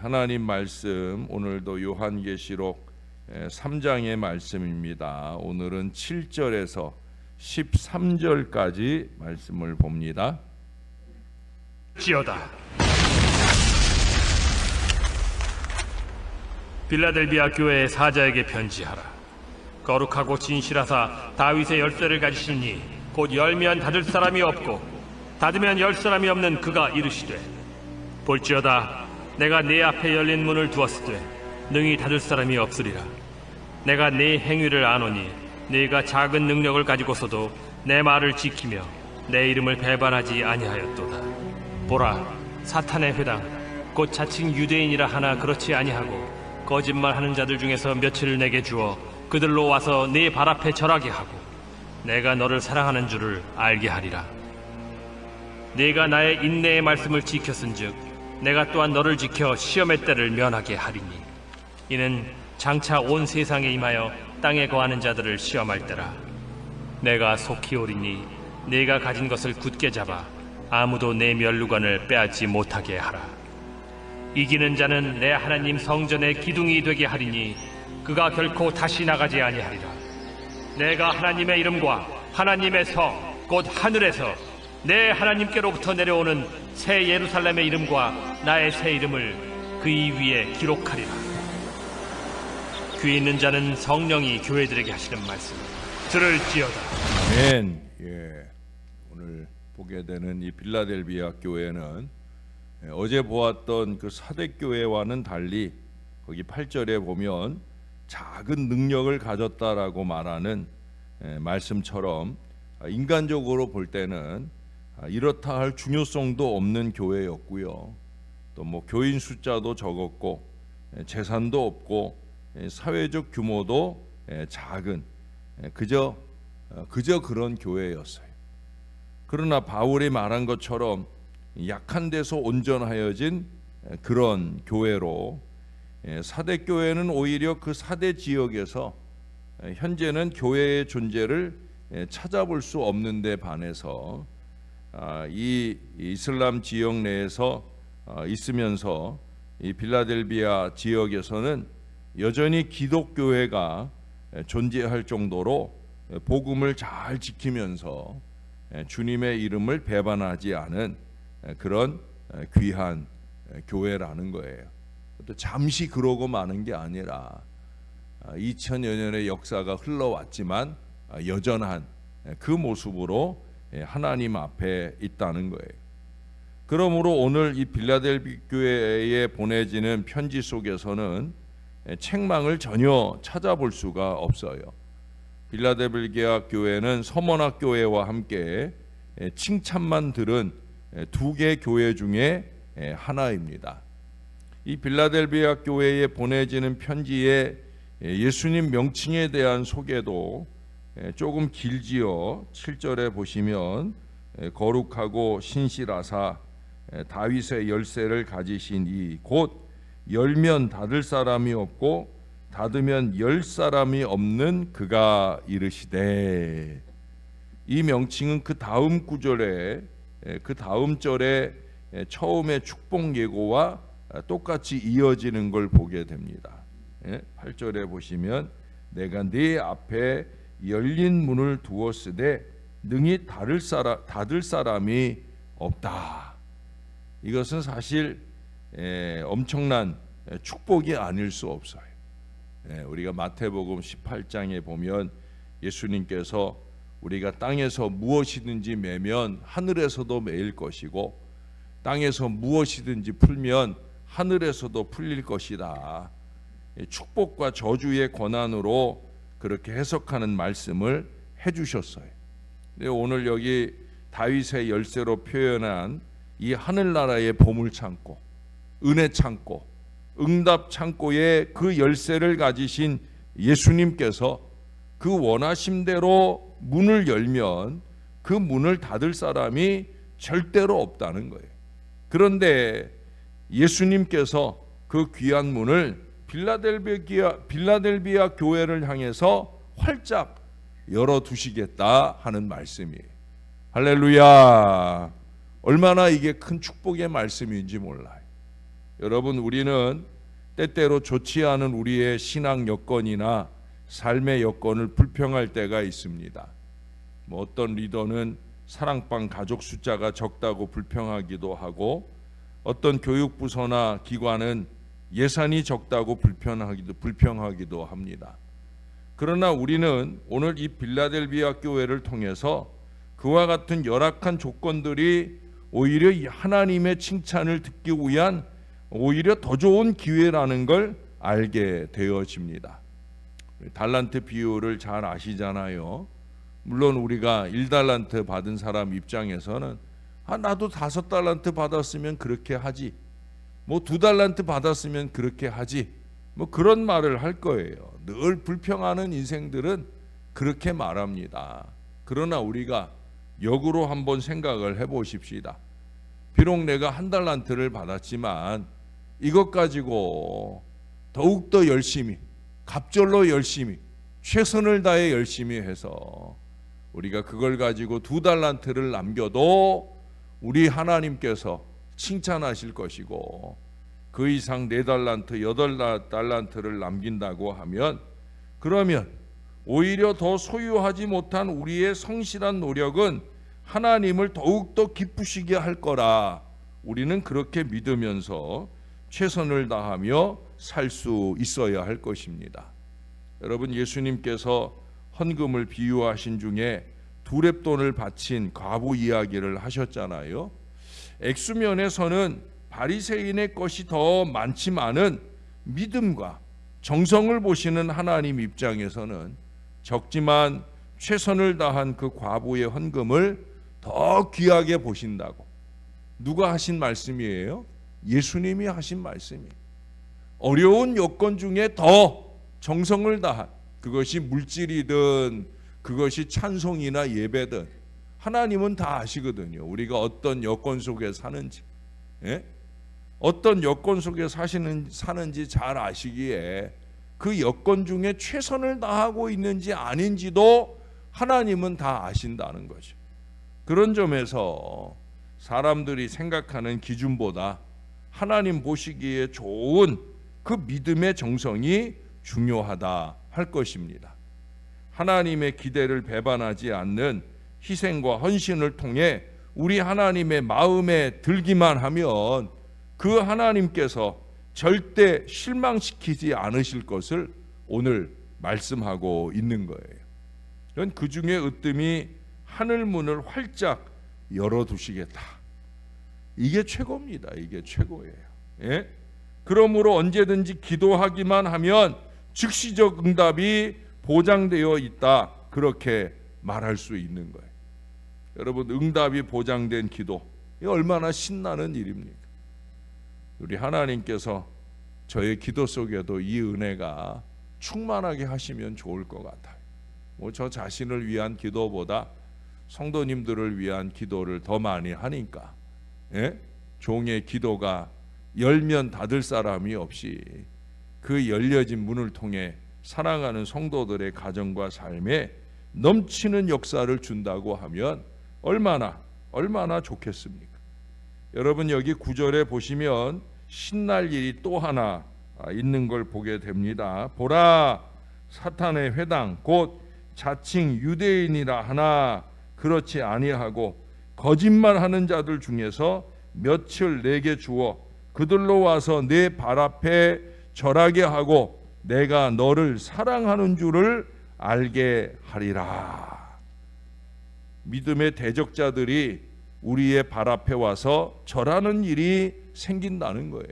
하나님 말씀 오늘도 요한계시록 3장의 말씀입니다. 오늘은 7절에서 13절까지 말씀을 봅니다. 지어다. 빌라델비아 교회의 사자에게 편지하라. 거룩하고 진실하사 다윗의 열쇠를 가지신 이 곧 열면 닫을 사람이 없고 닫으면 열 사람이 없는 그가 이르시되, 볼지어다 내가 네 앞에 열린 문을 두었으되 능히 닫을 사람이 없으리라. 내가 네 행위를 아노니 네가 작은 능력을 가지고서도 내 말을 지키며 내 이름을 배반하지 아니하였도다. 보라, 사탄의 회당 곧 자칭 유대인이라 하나 그렇지 아니하고 거짓말하는 자들 중에서 몇을 내게 주어 그들로 와서 네 발 앞에 절하게 하고 내가 너를 사랑하는 줄을 알게 하리라. 네가 나의 인내의 말씀을 지켰은즉 내가 또한 너를 지켜 시험의 때를 면하게 하리니, 이는 장차 온 세상에 임하여 땅에 거하는 자들을 시험할 때라. 내가 속히 오리니 네가 가진 것을 굳게 잡아 아무도 내 면류관을 빼앗지 못하게 하라. 이기는 자는 내 하나님 성전의 기둥이 되게 하리니 그가 결코 다시 나가지 아니하리라. 내가 하나님의 이름과 하나님의 성 곧 하늘에서 내 하나님께로부터 내려오는 새 예루살렘의 이름과 나의 새 이름을 그이 위에 기록하리라. 귀 있는 자는 성령이 교회들에게 하시는 말씀을 들을지어다. 아멘. 오늘 보게 되는 이 빌라델비아 교회는 어제 보았던 그 사대교회와는 달리 거기 8절에 보면 작은 능력을 가졌다라고 말하는 말씀처럼 인간적으로 볼 때는 이렇다 할 중요성도 없는 교회였고요. 또 뭐 교인 숫자도 적었고 재산도 없고 사회적 규모도 작은 그저 그런 교회였어요. 그러나 바울이 말한 것처럼 약한 데서 온전하여진 그런 교회로 사대교회는 오히려 그 사대 지역에서 현재는 교회의 존재를 찾아볼 수 없는 데 반해서 이 이슬람 지역 내에서 있으면서 이 빌라델비아 지역에서는 여전히 기독교회가 존재할 정도로 복음을 잘 지키면서 주님의 이름을 배반하지 않은 그런 귀한 교회라는 거예요. 또 잠시 그러고 마는 게 아니라 2000여 년의 역사가 흘러왔지만 여전한 그 모습으로 하나님 앞에 있다는 거예요. 그러므로 오늘 이 빌라델비 교회에 보내지는 편지 속에서는 책망을 전혀 찾아볼 수가 없어요. 빌라델비아 교회는 서머나 교회와 함께 칭찬만 들은 두 개 교회 중에 하나입니다. 이 빌라델비아 교회에 보내지는 편지에 예수님 명칭에 대한 소개도 조금 길지요. 7절에 보시면 거룩하고 신실하사 다윗의 열쇠를 가지신 이 곧 열면 닫을 사람이 없고 닫으면 열 사람이 없는 그가 이르시되, 이 명칭은 그 다음 구절에 그 다음 절에 처음의 축복 예고와 똑같이 이어지는 걸 보게 됩니다. 8절에 보시면 내가 네 앞에 열린 문을 두었으되 능히 닫을 사람이 없다. 이것은 사실 엄청난 축복이 아닐 수 없어요. 우리가 마태복음 18장에 보면 예수님께서 우리가 땅에서 무엇이든지 매면 하늘에서도 매일 것이고 땅에서 무엇이든지 풀면 하늘에서도 풀릴 것이다. 축복과 저주의 권한으로 그렇게 해석하는 말씀을 해주셨어요. 근데 오늘 여기 다윗의 열쇠로 표현한 이 하늘나라의 보물창고, 은혜창고, 응답창고의 그 열쇠를 가지신 예수님께서 그 원하심대로 문을 열면 그 문을 닫을 사람이 절대로 없다는 거예요. 그런데 예수님께서 그 귀한 문을 빌라델비아 교회를 향해서 활짝 열어두시겠다 하는 말씀이에요. 할렐루야. 얼마나 이게 큰 축복의 말씀인지 몰라요. 여러분, 우리는 때때로 좋지 않은 우리의 신앙 여건이나 삶의 여건을 불평할 때가 있습니다. 어떤 리더는 사랑방 가족 숫자가 적다고 불평하기도 하고, 어떤 교육부서나 기관은 예산이 적다고 불평하기도 합니다. 그러나 우리는 오늘 이 빌라델비아 교회를 통해서 그와 같은 열악한 조건들이 오히려 하나님의 칭찬을 듣기 위한 오히려 더 좋은 기회라는 걸 알게 되어집니다. 달란트 비유를 잘 아시잖아요. 물론 우리가 1달란트 받은 사람 입장에서는 나도 5달란트 받았으면 그렇게 하지, 2달란트 받았으면 그렇게 하지, 그런 말을 할 거예요. 늘 불평하는 인생들은 그렇게 말합니다. 그러나 우리가 역으로 한번 생각을 해보십시다. 비록 내가 1달란트를 받았지만 이것 가지고 더욱더 열심히, 갑절로 열심히, 최선을 다해 열심히 해서 우리가 그걸 가지고 2달란트를 남겨도 우리 하나님께서 칭찬하실 것이고, 그 이상 4달란트, 8달란트를 남긴다고 하면, 그러면 오히려 더 소유하지 못한 우리의 성실한 노력은 하나님을 더욱더 기쁘시게 할 거라 우리는 그렇게 믿으면서 최선을 다하며 살 수 있어야 할 것입니다. 여러분, 예수님께서 헌금을 비유하신 중에 두렙돈을 바친 과부 이야기를 하셨잖아요. 액수면에서는 바리새인의 것이 더 많지만은 믿음과 정성을 보시는 하나님 입장에서는 적지만 최선을 다한 그 과부의 헌금을 더 귀하게 보신다고. 누가 하신 말씀이에요? 예수님이 하신 말씀이에요. 어려운 여건 중에 더 정성을 다한, 그것이 물질이든 그것이 찬송이나 예배든 하나님은 다 아시거든요. 우리가 어떤 여건 속에 사는지, 어떤 여건 속에 사는지 잘 아시기에 그 여건 중에 최선을 다하고 있는지 아닌지도 하나님은 다 아신다는 거죠. 그런 점에서 사람들이 생각하는 기준보다 하나님 보시기에 좋은 그 믿음의 정성이 중요하다 할 것입니다. 하나님의 기대를 배반하지 않는 희생과 헌신을 통해 우리 하나님의 마음에 들기만 하면 그 하나님께서 절대 실망시키지 않으실 것을 오늘 말씀하고 있는 거예요. 그 중에 으뜸이 하늘 문을 활짝 열어두시겠다. 이게 최고입니다. 이게 최고예요. 예? 그러므로 언제든지 기도하기만 하면 즉시적 응답이 보장되어 있다. 그렇게 말할 수 있는 거예요. 여러분, 응답이 보장된 기도, 이게 얼마나 신나는 일입니까? 우리 하나님께서 저의 기도 속에도 이 은혜가 충만하게 하시면 좋을 것 같아요. 저 자신을 위한 기도보다 성도님들을 위한 기도를 더 많이 하니까, 종의 기도가 열면 닫을 사람이 없이 그 열려진 문을 통해 사랑하는 성도들의 가정과 삶에 넘치는 역사를 준다고 하면 얼마나 좋겠습니까? 여러분, 여기 9절에 보시면 신날 일이 또 하나 있는 걸 보게 됩니다. 보라, 사탄의 회당 곧 자칭 유대인이라 하나 그렇지 아니하고 거짓말하는 자들 중에서 며칠 내게 주어 그들로 와서 내 발 앞에 절하게 하고 내가 너를 사랑하는 줄을 알게 하리라. 믿음의 대적자들이 우리의 발 앞에 와서 절하는 일이 생긴다는 거예요.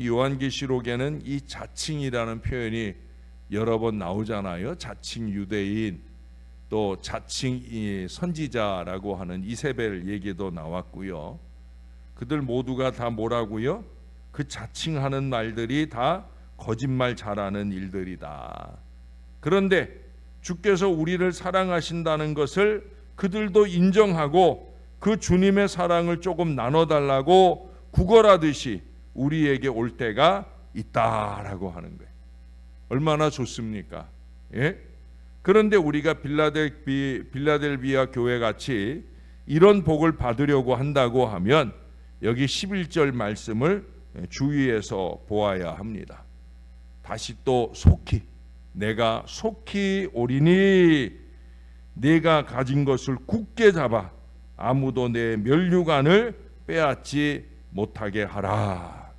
요한계시록에는 이 자칭이라는 표현이 여러 번 나오잖아요. 자칭 유대인, 또 자칭 선지자라고 하는 이세벨 얘기도 나왔고요. 그들 모두가 다 뭐라고요? 그 자칭하는 말들이 다 거짓말 잘하는 일들이다. 그런데 주께서 우리를 사랑하신다는 것을 그들도 인정하고 그 주님의 사랑을 조금 나눠달라고 구걸하듯이 우리에게 올 때가 있다라고 하는 거예요. 얼마나 좋습니까? 예? 그런데 우리가 빌라델비아 교회 같이 이런 복을 받으려고 한다고 하면 여기 11절 말씀을 주의해서 보아야 합니다. 다시 또 속히 내가 속히 오리니 내가 가진 것을 굳게 잡아 아무도 내 면류관을 빼앗지 못하게 하라.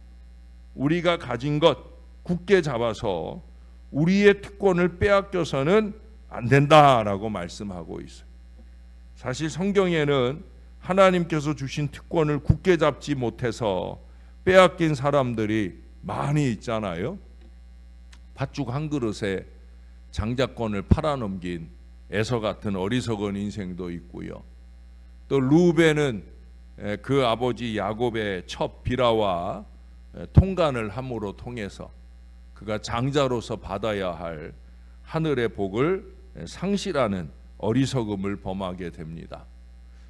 우리가 가진 것 굳게 잡아서 우리의 특권을 빼앗겨서는 안 된다라고 말씀하고 있어요. 사실 성경에는 하나님께서 주신 특권을 굳게 잡지 못해서 빼앗긴 사람들이 많이 있잖아요. 팥죽 한 그릇에 장자권을 팔아넘긴 에서 같은 어리석은 인생도 있고요. 또 루벤은 그 아버지 야곱의 첩 비라와 통간을 함으로 통해서 그가 장자로서 받아야 할 하늘의 복을 상실하는 어리석음을 범하게 됩니다.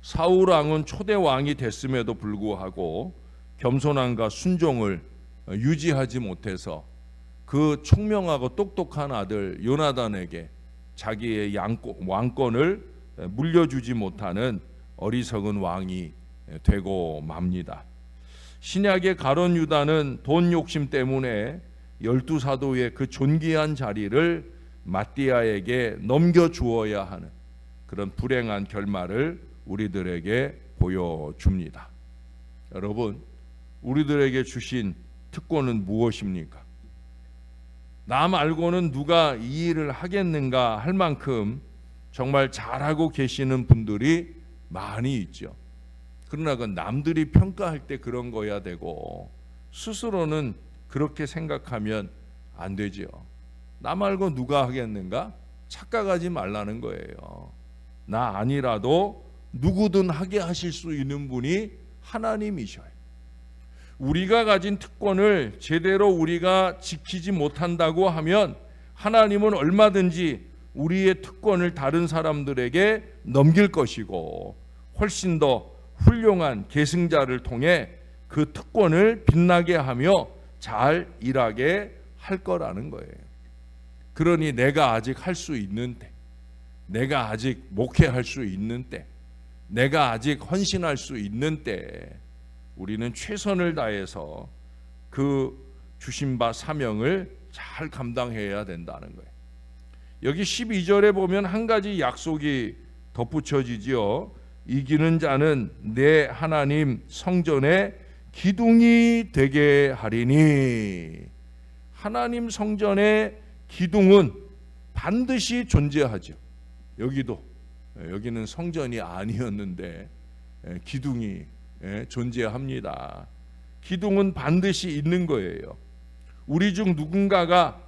사울 왕은 초대 왕이 됐음에도 불구하고 겸손함과 순종을 유지하지 못해서 그 총명하고 똑똑한 아들 요나단에게 자기의 왕권을 물려주지 못하는 어리석은 왕이 되고 맙니다. 신약의 가룟 유다는 돈 욕심 때문에 12사도의 그 존귀한 자리를 마띠아에게 넘겨주어야 하는 그런 불행한 결말을 우리들에게 보여줍니다. 여러분, 우리들에게 주신 특권은 무엇입니까? 나 말고는 누가 이 일을 하겠는가 할 만큼 정말 잘하고 계시는 분들이 많이 있죠. 그러나 그 남들이 평가할 때 그런 거야 되고 스스로는 그렇게 생각하면 안 되죠. 나 말고 누가 하겠는가? 착각하지 말라는 거예요. 나 아니라도 누구든 하게 하실 수 있는 분이 하나님이셔요. 우리가 가진 특권을 제대로 우리가 지키지 못한다고 하면 하나님은 얼마든지 우리의 특권을 다른 사람들에게 넘길 것이고 훨씬 더 훌륭한 계승자를 통해 그 특권을 빛나게 하며 잘 일하게 할 거라는 거예요. 그러니 내가 아직 할 수 있는 때, 내가 아직 목회할 수 있는 때, 내가 아직 헌신할 수 있는 때 우리는 최선을 다해서 그 주신 바 사명을 잘 감당해야 된다는 거예요. 여기 12절에 보면 한 가지 약속이 덧붙여지지요. 이기는 자는 내 하나님 성전의 기둥이 되게 하리니. 하나님 성전의 기둥은 반드시 존재하죠. 여기는 성전이 아니었는데 기둥이 존재합니다. 기둥은 반드시 있는 거예요. 우리 중 누군가가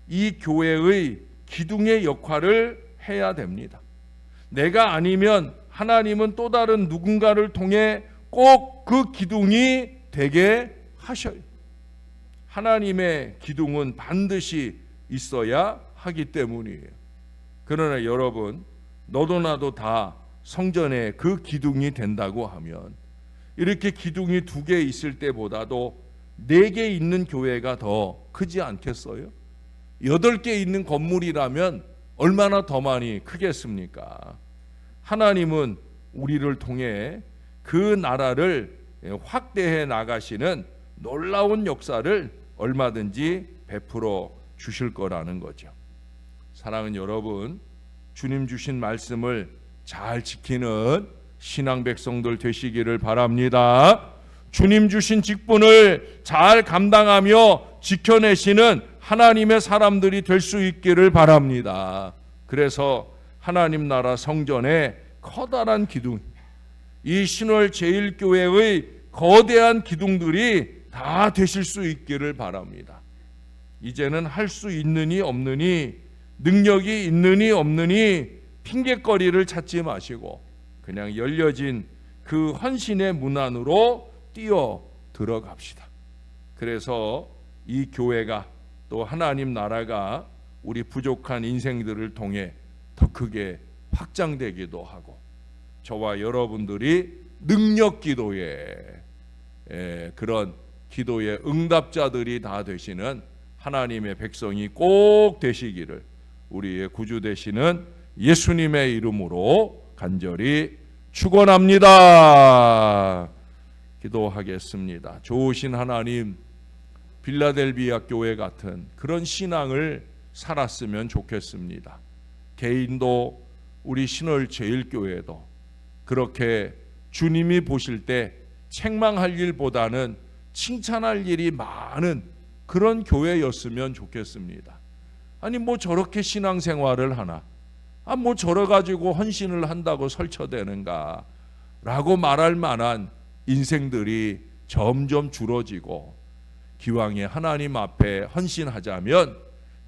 이 교회의 기둥의 역할을 해야 됩니다. 내가 아니면 하나님은 또 다른 누군가를 통해 꼭 그 기둥이 되게 하셔요. 하나님의 기둥은 반드시 있어야 하기 때문이에요. 그러나 여러분, 너도 나도 다 성전에 그 기둥이 된다고 하면 이렇게 기둥이 2개 있을 때보다도 4개 있는 교회가 더 크지 않겠어요? 8개 있는 건물이라면 얼마나 더 많이 크겠습니까? 하나님은 우리를 통해 그 나라를 확대해 나가시는 놀라운 역사를 얼마든지 베풀어 주실 거라는 거죠. 사랑하는 여러분, 주님 주신 말씀을 잘 지키는 신앙 백성들 되시기를 바랍니다. 주님 주신 직분을 잘 감당하며 지켜내시는 하나님의 사람들이 될 수 있기를 바랍니다. 그래서 하나님 나라 성전의 커다란 기둥, 이 신월 제일교회의 거대한 기둥들이 다 되실 수 있기를 바랍니다. 이제는 할 수 있느니 없느니, 능력이 있느니 없느니 핑계거리를 찾지 마시고 그냥 열려진 그 헌신의 문 안으로 뛰어 들어갑시다. 그래서 이 교회가 또 하나님 나라가 우리 부족한 인생들을 통해 더 크게 확장되기도 하고 저와 여러분들이 능력 기도의 그런 기도의 응답자들이 다 되시는 하나님의 백성이 꼭 되시기를 우리의 구주 되시는 예수님의 이름으로 간절히 축원합니다. 기도하겠습니다. 좋으신 하나님, 빌라델비아 교회 같은 그런 신앙을 살았으면 좋겠습니다. 개인도 우리 신월제일교회도 그렇게 주님이 보실 때 책망할 일보다는 칭찬할 일이 많은 그런 교회였으면 좋겠습니다. 아니 뭐 저렇게 신앙생활을 하나, 뭐 저러 가지고 헌신을 한다고 설쳐대는가 라고 말할 만한 인생들이 점점 줄어지고, 기왕에 하나님 앞에 헌신하자면,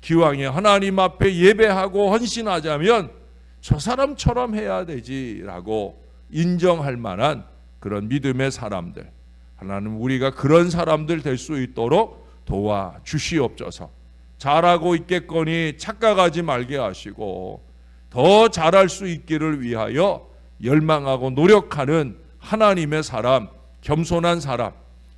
기왕에 하나님 앞에 예배하고 헌신하자면 저 사람처럼 해야 되지라고 인정할 만한 그런 믿음의 사람들, 하나님 우리가 그런 사람들 될 수 있도록 도와주시옵소서. 잘하고 있겠거니 착각하지 말게 하시고 더 잘할 수 있기를 위하여 열망하고 노력하는 하나님의 사람, 겸손한 사람,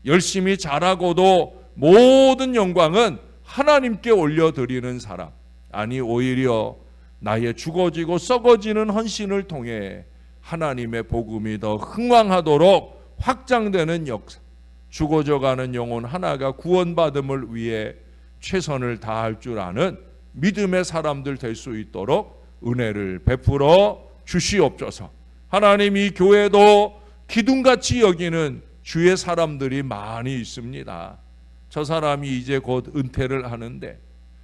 열심히 잘하고도 모든 영광은 하나님께 올려드리는 사람, 아니 오히려 나의 죽어지고 썩어지는 헌신을 통해 하나님의 복음이 더 흥왕하도록 확장되는 역사, 죽어져가는 영혼 하나가 구원받음을 위해 최선을 다할 줄 아는 믿음의 사람들 될 수 있도록 은혜를 베풀어 주시옵소서. 하나님, 이 교회도 기둥같이 여기는 주의 사람들이 많이 있습니다. 저 사람이 이제 곧 은퇴를 하는데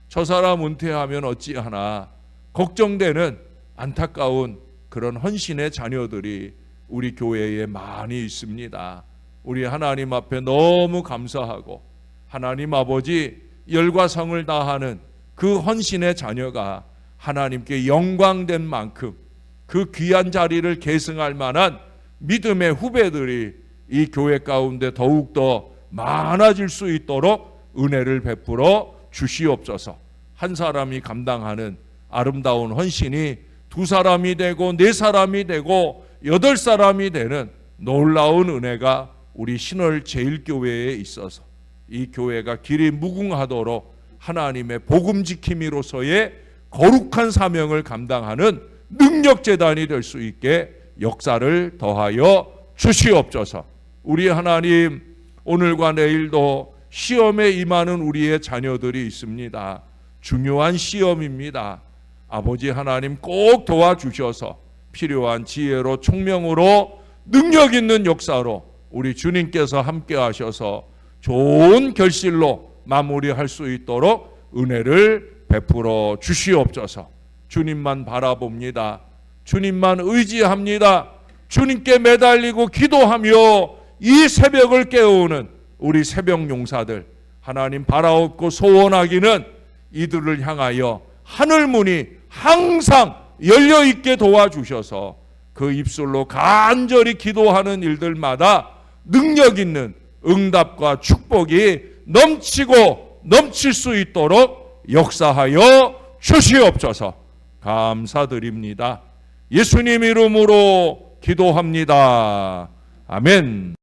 저 사람 은퇴하면 어찌하나 걱정되는 안타까운 그런 헌신의 자녀들이 우리 교회에 많이 있습니다. 우리 하나님 앞에 너무 감사하고 하나님 아버지 열과 성을 다하는 그 헌신의 자녀가 하나님께 영광된 만큼 그 귀한 자리를 계승할 만한 믿음의 후배들이 이 교회 가운데 더욱더 많아질 수 있도록 은혜를 베풀어 주시옵소서. 한 사람이 감당하는 아름다운 헌신이 두 사람이 되고 네 사람이 되고 8사람이 되는 놀라운 은혜가 우리 신월제일교회에 있어서 이 교회가 길이 무궁하도록 하나님의 복음 지킴이로서의 거룩한 사명을 감당하는 능력재단이 될 수 있게 역사를 더하여 주시옵소서. 우리 하나님, 오늘과 내일도 시험에 임하는 우리의 자녀들이 있습니다. 중요한 시험입니다. 아버지 하나님 꼭 도와주셔서 필요한 지혜로 총명으로 능력 있는 역사로 우리 주님께서 함께 하셔서 좋은 결실로 마무리할 수 있도록 은혜를 베풀어 주시옵소서. 주님만 바라봅니다. 주님만 의지합니다. 주님께 매달리고 기도하며 이 새벽을 깨우는 우리 새벽 용사들, 하나님 바라옵고 소원하기는 이들을 향하여 하늘 문이 항상 열려있게 도와주셔서 그 입술로 간절히 기도하는 일들마다 능력 있는 응답과 축복이 넘치고 넘칠 수 있도록 역사하여 주시옵소서. 감사드립니다. 예수님 이름으로 기도합니다. 아멘.